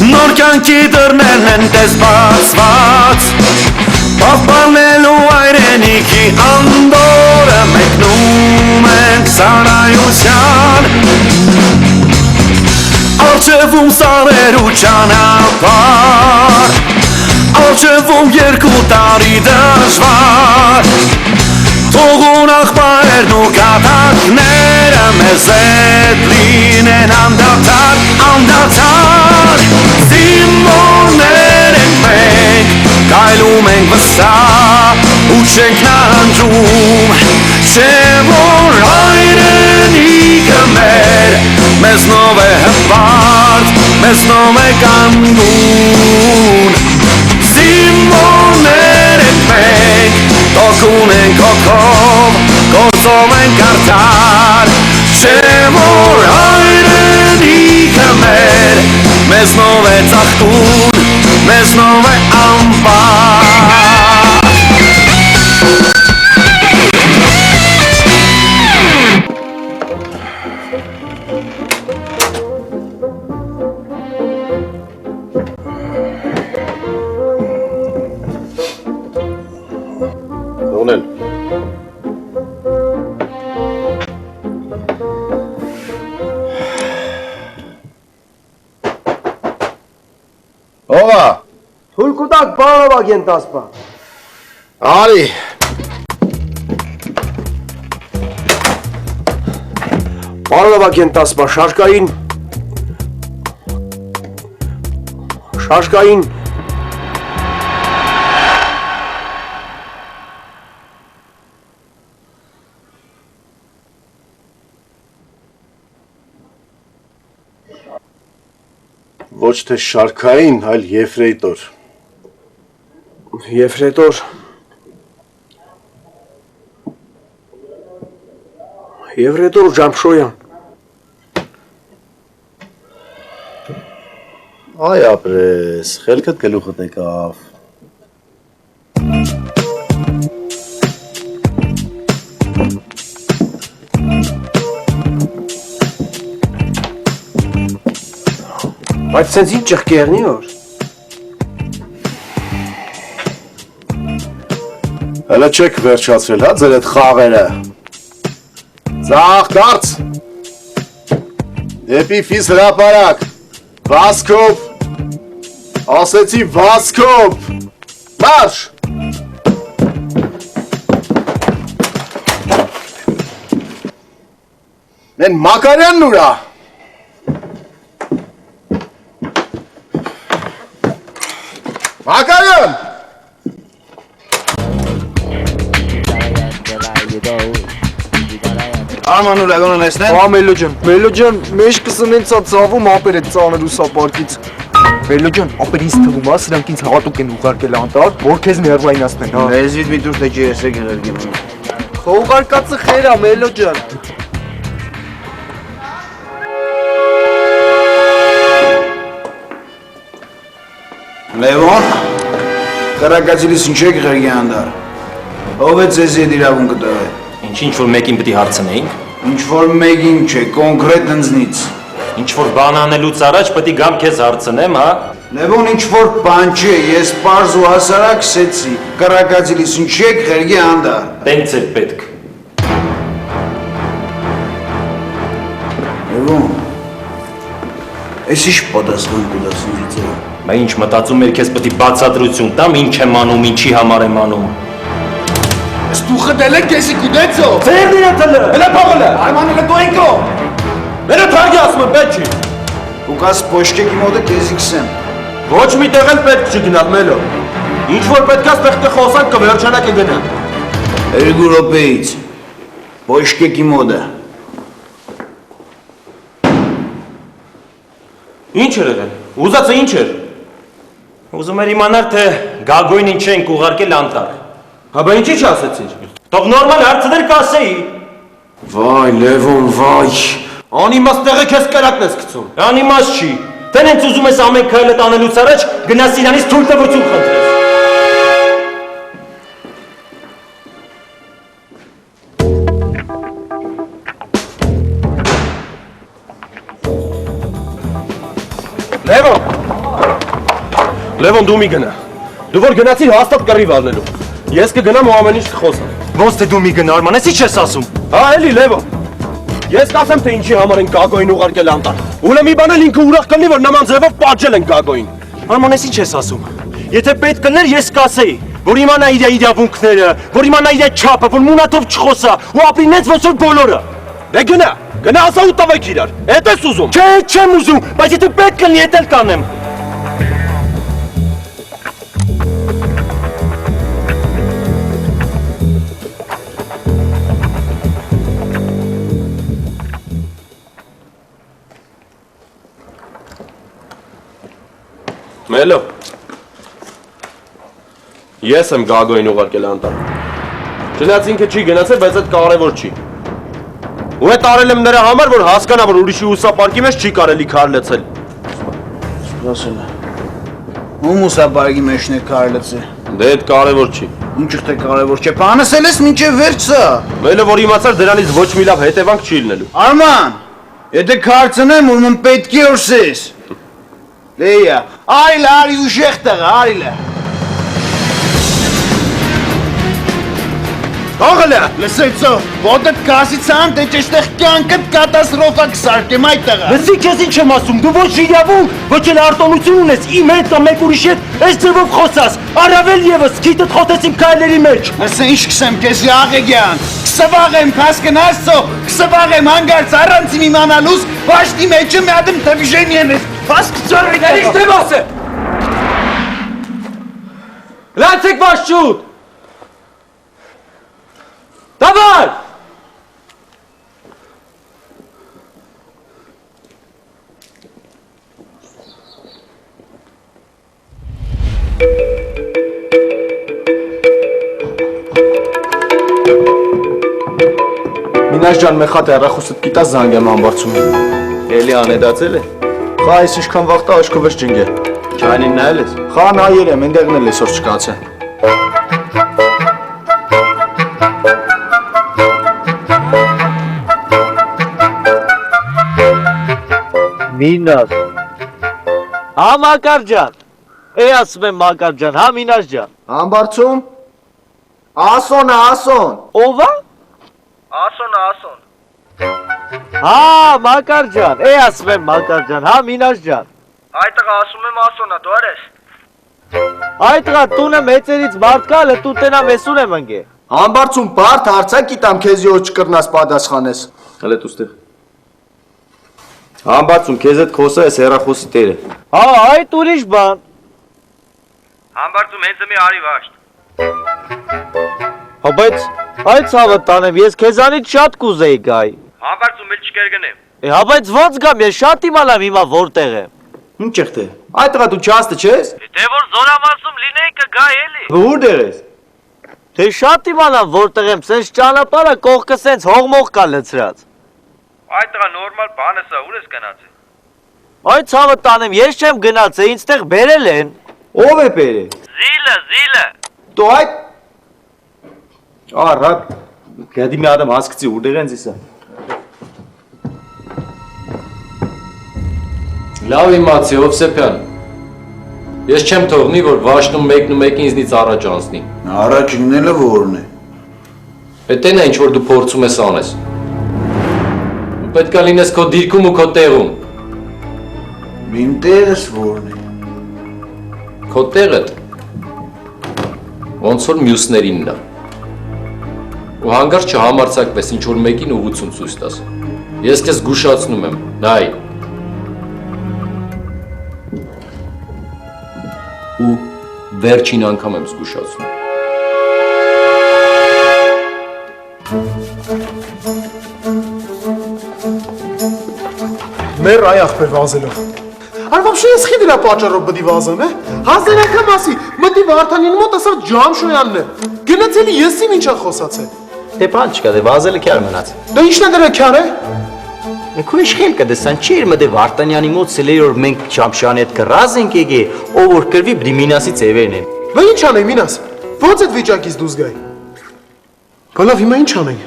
Նոր կյանքի դռներն են տեսված Պահպանելու այրենիքի անդորը մեկնում ենք սարայության Արջևում սարերու ճանապարհ Արջևում 2 տարի դժվար Թողուն աղբայրն ու կատակները մեզ հետ լինեն անդադար, անդադար Զիմորներ ենք մենք, կայլում ենք վստահ ու չենք նահանջում Չէ որ այրենիքը մեր, մեզնով է հպարտ, մեզնով է կանգուն Զիմորներ ենք մենք Տոքուն ենք հոգով, գործով ենք արդար Չէ որ այրենիքը մեր Մեզնով է ծաղկուն, մեզնով է ամպար Ո՞վ է։ Թույլ կտակ պարով ագենտ ասպա։ Արի։ Պարով ագենտ ասպա, շաշկային։ Ոչ թե շարքային, այլ եֆրեյտոր։ Եֆրեյտոր։ Եվրեյտոր Ջամշոյան։ Այ ապրես, խելքդ գլուխդ եկավ։ Բայց սենց ինչ ճղկերնի որ։ Հələ չեք վերջացրել, հա, ձեր այդ խաղերը։ Ձախ կարծ։ Դեպի ֆիզ հրապարակ։ Վասկով։ Ասեցի վասկով։ Մարշ։ Մեն Մակարյանն ուրա։ Մակարյան։ Արման ու լագոնը նեսնեն։ Հա Մելո ջան, մեջ կսնեն ցա ցավում ապեր այդ ծանր ուսապարկից։ Մելո ջան, ապեր ինձ թվում է, սրանք ինձ հատուկ են ուղարկել անտառ, որ քեզ ներվայնացնեն, հա։ Լեզվիդ մի դուր թե ջերսե գերգին։ Ուղարկածը խեր է Մելո ջան։ Լևոն, կարակացիլիս ինչ եք գերգի անդար։ Ով է ձեզ եդ իրավուն կտողը։ Ինչ որ մեկին պիտի հարցնեինք։ Ինչ որ մեկին չէ, կոնկրետ ընձնից։ Ինչ որ բան անելուց առաջ պետք է գամ քեզ հարցնեմ, հա։ Լևոն ինչ որ բան չէ, ես պարզ ու հասարակ սեցի։ Կարակացիլիս ինչ եք գերգի անդար։ Տենց էր պետք։ Լևոն, ես ինչ պատասխան կուտաս ինձ է։ Մա ինչ մտածում էր քեզ պետք է բացատրություն տամ, ինչ եմ անում, ինչի համար եմ անում։ Դու խդել եք քեզի կուդեցո։ Ձերն է տլը։ Հələ փողը։ Արմանելը դոյնկո։ Մենը թարգի ասում եմ, պետք չի։ Դու կաս պոշկեկի մոդը քեզի քսեմ։ Ոչ մի տեղ էլ պետք չի գնալ մելո։ Ինչ որ պետք է ստեղտե խոսանք կվերջանակ է գնալ։ 2 րոպեից։ Պոշկեկի մոդը։ Ինչ էր եղել։ Ուզածը ինչ էր։ Ուզում էր իմանալ թե Գագոյնին չենք ուղարկել անտառ։ Հա բա ինչի՞ չասեցիր։ Թող նորմալ հարցներ կասեի։ Վայ, Լևոն, վայ։ Անիմաստ տեղը քեզ կրակն ես գցում։ Անիմաստ չի։ Դեն հենց ուզում ես ամեն քայլը տանելուց առաջ գնաս իրանից թույլտվություն խնդրես։ Լևոն, Լևոն դու մի գնա։ Դու որ գնացիր հաստատ կռիվ առնելու։ Ես կգնամ ու ամեն ինչ կխոսեմ։ Ոնց թե դու մի գնա, Արման, ես ի՞նչ ես ասում։ Հա, էլի Լևոն։ Ես կասեմ թե ինչի համար են Գագոին ուղարկել անտառ։ Ուրեմն մի բան էլ ինքը ուրախ կլինի, որ նման ձևով պատժել են Գագոին։ Արման, ես ի՞նչ ես ասում։ Եթե պետք կներ, ես կասեի, որ իմանա իր իրավունքները, որ իմանա իր չափը, որ մունաթով չխոսա ու ապրի նենց ոնց որ բոլորը։ Դե գնա ասա ու տվեք իրար։ Էդ ես ուզում։ Չէ, չեմ ուզում, բայց եթե պետք կլինի, էդ էլ կանեմ։ Մելո։ Ես եմ Գագոին ուղարկել անտառ։ Չնայած ինքը չի գնացել, բայց այդ կարևոր չի։ Ու այդ արել եմ նրա համար, որ հասկանա, որ ուրիշի ուսապարկի մեջ չի կարելի քարլեցել։ Սպասել է։ Ում ուսապարկի մեջն է քարլեցել։ Դե այդ կարևոր չի։ Ինչ թե կարևոր չէ։ Բանասել ես մինչև վերջ սա։ Մելը որ իմացար դրանից ոչ մի լավ հետևանք չի լինելու։ Արման, եթե քարցնեմ, ուրեմն պետք է օրսես։ Լեյա, այլ արի ուժեղ տղա, արիլա։ Աղելա, լսեցո, ոտդ կասիցան, թե ճեշտեղ կյանքդ կատաստրոֆա կսարկեմ այդ տղա։ Լսի քեզ ինչ եմ ասում, դու ոչ իրավունք, ոչ էլ արտոնություն ունես, իմ հետ կամ մեկ ուրիշի հետ այս ձևով խոսած, առավել եւս քիթդ խոթեցին քայլերի մեջ։ Ասա ինչ կսեմ քեզ աղեգյան, կսվաղեմ, հասկնաս ծո, կսվաղեմ հանգարց առանց իմ իմանալուս, վաշտի մեջը մի ադմ տվիժենիեն ես, հասկ ծորրիկներ Ինչ դեմ ասե։ Լացեք վաշճուտ։ Դավար։ Մինաշ ջան, մեխատ հեռախոսդ գիտա զանգ եմ ամբարձում։ Էլի անեդացել է։ Խա այս ինչքան վաղտա աշկովես ջնգե։ Չանին նայել ես։ Խա նայել եմ, այնտեղն էլ այսօր չկացե։ Մինաս։ Հա Մակար ջան։ Է ասում եմ Մակար ջան, հա Մինաս ջան։ Ամբարձում։ Ասոն։ Ով է։ Հա Մակար ջան, է ասում եմ Մակար ջան, հա Մինաս ջան։ Այդ տղա ասում եմ ասոնա, դու արես։ Այդ տղա տունը մեծերից մարդ կա, լը տու տենա մեսուն եմ ընկե։ Ամբարձում բարդ հարցակ գիտամ քեզի ոչ կրնաս պատասխանես։ Հələ դու ստեղ։ Համբարձում քեզ հետ խոսա էս հեռախոսի տերը։ Հա, այդ ուրիշ բան։ Համբարձում հենց մի արի վաշտ։ Հա բայց այդ ցավը տանեմ, ես քեզանից շատ կուզեի գայ։ Համբարձում էլ չկերգնեմ։ Հա բայց ոնց գամ, ես շատ իմանամ հիմա որտեղ եմ։ Ինչ եղտե։ Այդ տղա դու չաստը չես։ Դե որ զորամասում լինեի կգա էլի։ Որտեղ ես։ Թե շատ իմանամ որտեղ եմ, սենց ճանապարհը կողքը սենց հողմող կա լցրած։ Այդ տղա նորմալ բան է սա, ուր ես գնացել։ Այդ ցավը տանեմ, ես չեմ գնացել, ինձ տեղ բերել են։ Ով է բերել։ Զիլը։ Դու այդ Արա, գետի մի ադամ հասկացի որտեղ են զիսա։ Լավ իմացի, Հովսեփյան։ Ես չեմ թողնի, որ վաշտում մեկն ու մեկին ինձնից առաջ անցնի։ Առաջ իննելը որն է։ Էդ այն է ինչ որ դու փորձում ես անես։ Դու պետք է լինես քո դիրքում ու քո տեղում։ Իմ տեղս որն է։ Քո տեղդ ոնց որ մյուսներինն է։ Ու հանգարց չհամարձակվես ինչ որ մեկին ուղղություն ցույց տաս։ Ես քեզ զգուշացնում եմ, նայ։ Ու վերջին անգամ եմ զգուշացնում։ Մեր այ ախպեր վազելով։ Այ вообще ես խի դրա պատճառով բդի վազեմ, է։ Հազար անգամ ասի, մտի Վարդանին մոտ ասավ Ջամշոյանն է։ Գնացելի ես իմ ինչա խոսացել։ Դե բան չկա, դե վազելը քյար մնաց։ Դա ի՞նչն է դրա քյարը։ Քո իշխել կդեսան չի իր մտե Վարդանյանի մոտ սելեր որ մենք Ջամշյանի հետ կռազ ենք եկե, ով որ կրվի բրիմինասի ծևերն են։ Բա ինչ անեմ Մինաս։ Ո՞նց այդ վիճակից դուրս գայ։ Բալավ հիմա ինչ անենք։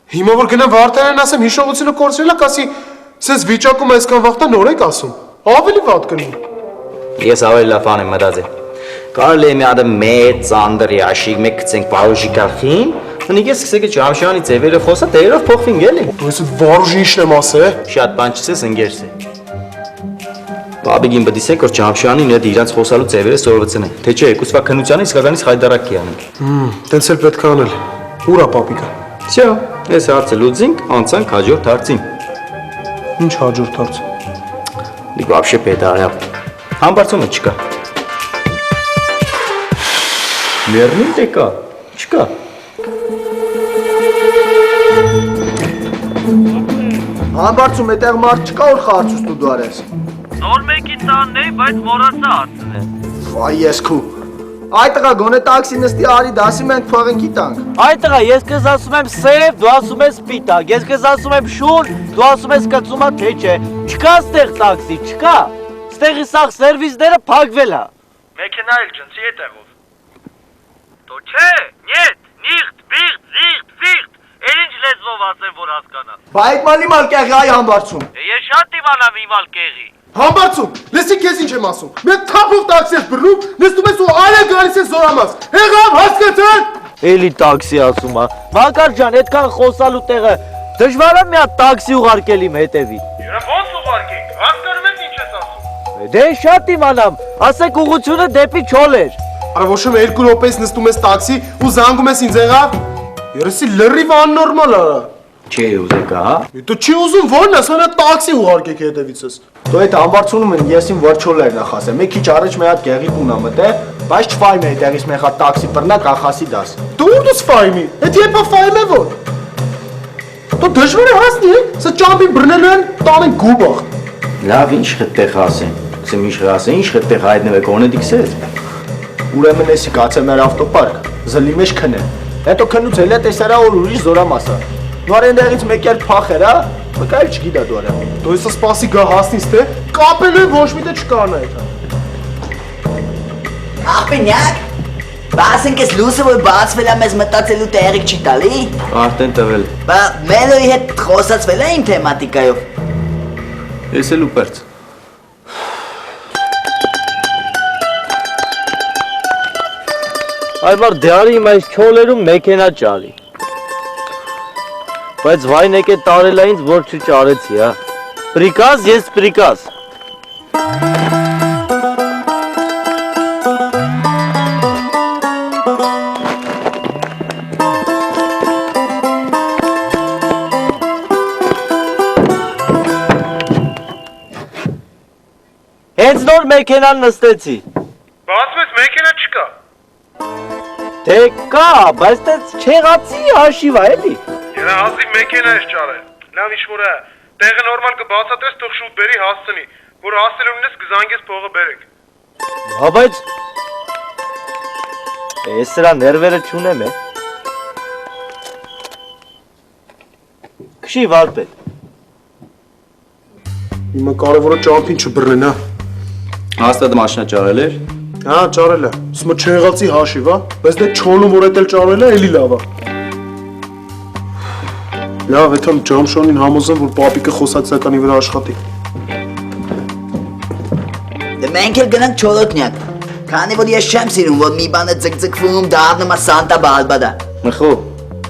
Հիմա որ գնամ Վարդանյանին ասեմ հիշողությունը կորցրել եք, ասի, սենց վիճակում այսքան վաղտա նոր եք ասում։ Ավելի վատ կլինի։ Ես ավելի լավ բան եմ մտածել։ Կարելի է մի հատ մեծ ծանր ящик մեկ գցենք բարուժի գլխին, հնիկ ես սկսեք Ջամշյանի ձևերը խոսա դերով փոխվին գելի։ Դու ես վարուժի ինչն եմ ասե։ Շատ բան չես ընկերս է։ Բաբիգին բդիսեք որ Ջամշյանին հետ իրանց խոսալու ձևերը սովորեցնեն, թե չէ եկուսվա քննությանը իսկականից խայդարակ կյանենք։ Տենց էլ պետք է անել։ Ուրա պապիկա։ Всё, ես հարցը լուծինք, անցանք հաջորդ հարցին։ Ինչ հաջորդ հարց։ Դիք вообще պետարյա։ Համբարձումը չկա։ Լեռնին դե կա, չկա։ Համբարձում այդտեղ մարդ չկա որ խարծուս դու դարես։ Նոր մեկի տանն էի, բայց մոռացա հարցնել։ Վայ ես քու։ Այդ տղա գոնե տաքսի նստի արի դասի մենք փողենքի տանք։ Այ տղա, ես քեզ ասում եմ սև, դու ասում ես սպիտակ, ես քեզ ասում եմ շուն, դու ասում ես կծումա թե չէ։ Չկա ստեղ տաքսի, չկա։ Ստեղի սաղ սերվիսները փակվել է։ Մեքենա էլ ջնցի է տեղով։ Դո չէ, նյետ, նիղտ, բիղտ, զիղտ, ֆիղտ։ Էլ ինչ լեզվով ասեմ, որ հասկանաս։ Բա այդ մալի մալ կեղի այ համբարձում։ Ես շատ իմանամ իմալ կեղի։ Համբարձում, լսի քեզ ինչ եմ ասում։ Մենք թափով տաքսի ես բռնում, նստում ես ու այլ գալիս ես զորամաս։ Եղավ, հասկացան։ Էլի տաքսի ասում է։ Մակար ջան, այդքան խոսալու տեղը դժվար է մի հատ տաքսի ուղարկել իմ հետևի։ Երա ո՞նց ուղարկենք։ Հասկանում ես ինչ ես ասում։ Դե շատ իմանամ, ասեք ուղությունը դեպի Չոլեր։ Արա ոչ եմ 2 րոպեից նստում ես տաքսի ու զանգում ես ինձ եղավ։ Երեսի լրիվ աննորմալ արա։ Չէ ուզեկա, հա։ Դու չի ուզում ո՞րն ես, անա տաքսի ուղարկեք հետևիցս։ Դու այդ համբարձում են եսին վարչոլերն է խասեմ։ Մի քիչ առաջ մի հատ գեղի տուն ա մտե, բայց չֆայմ է այդտեղից մի հատ տաքսի բռնա կախասի դաս։ Դու ուր դուս ֆայմի։ Էդ եփա ֆայմ է որ։ Դու դժվար է հասնի, սա ճամփի բռնելու են տանեն գուբախ։ Լավ ինչ խտեղ ասեն։ Սեմ ինչ ասեն, ինչ խտեղ հայտնվեք օնե դիքսես։ Ուրեմն էսի կացե մեր ավտոպարկ, զլի մեջ քնե։ Հետո քնուց էլ է տեսարա որ ուրիշ զորամասա։ Նորենդեղից մեկ էլ փախեր, հա։ Մկայլ չգիտա դու արա։ Դու ես սպասի գա հասնիս թե կապելու ոչ մի դե չկանա այդ։ Ախպենյակ, բասենք ես լուսը որ բացվել է մեզ մտածելու տեղիք չի տալի։ Արդեն տվել։ Բա մելոյի հետ խոսացվել է իմ թեմատիկայով։ Ես էլ ուպերց։ Այբար դյարի իմ այս Չոլերում մեքենա ճարի։ Բայց վայն եկե տարել է ինձ, որ չճարեցի, հա։ Պրիկազ, ես պրիկազ։ Հենց նոր մեքենան նստեցի։ Բացում ես մեքենա չկա։ Դե կա, բայց դες չեղացի հաշիվա էլի։ Երա հազիվ մեքենա ես ճարել։ Լավ ինչ որ է։ Տեղը նորմալ կբացատրես, թող շուտ բերի հասցնի, որ հասնելու ունես կզանգես փողը բերեք։ Հա բայց ես սրա ներվերը չունեմ է։ Քշի վարպետ։ Հիմա կարևորը ճամփին չբռնեն, հա։ Հաստատ մաշինա ճարել էր։ Հա, ճարել է։ Սմա չեղացի հաշիվ, հա։ Բայց դե չոլում որ էդ էլ ճարել է, էլի լավ է։ Լավ, հետո Ջամշոնին համոզեմ, որ պապիկը խոսացականի վրա աշխատի։ Դե մենք էլ գնանք Չոլոտնյակ։ Քանի որ ես չեմ սիրում, որ մի բանը ձգձգվում դառնում է Սանտա Բալբադա։ Մխո,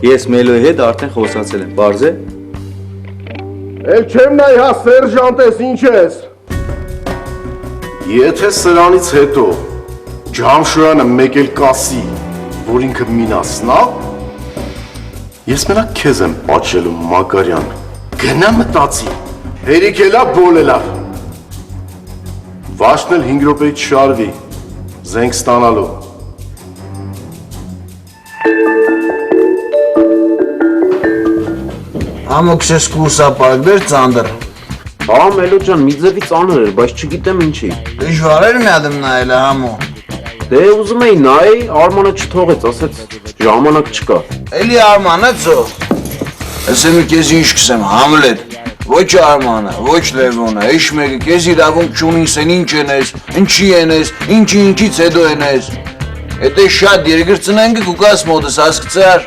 ես Մելոյի հետ արդեն խոսացել եմ, բարձ է։ Էլ չեմ նայ, հա, սերժանտ ես, ինչ ես։ Եթե սրանից հետո Ջամշոյանը մեկ էլ կասի, որ ինքը մինասնա, ես մենակ քեզ եմ պատժելու Մակարյան, գնա մտածի, հերիք էլա բոլելա, վաշն էլ 5 րոպեից շարվի, զենք ստանալու։ Ամոքս ես կուրսապարկներ ծանդր։ Ահա Մելո ջան, մի ձևի ծանր էր, բայց չգիտեմ ինչի։ Դժվար էր մի ադմ նայել համո։ Դե ուզում էի նայ, Արմանը չթողեց, ասեց ժամանակ չկա։ Էլի Արմանը ծո։ Ասեմ քեզ ինչ կսեմ, Համլետ։ Ոչ Արմանը, ոչ Լևոնը, հիշ մեկը քեզ իրավունք չունի, սեն ինչ ենես, ինչի ենես, ինչից հետո ենես։ Եթե շատ երկր ծնենք կուկաս մոդս հասկացար։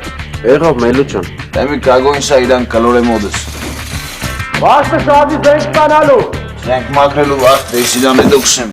Եղավ Մելո ջան։ Դե մի կագոին սա իրան կլորե մոդս։ Վաշտը շարժի զենք ստանալու։ Զենք մաքրելու վաղ, դես իրան հետո կսեմ։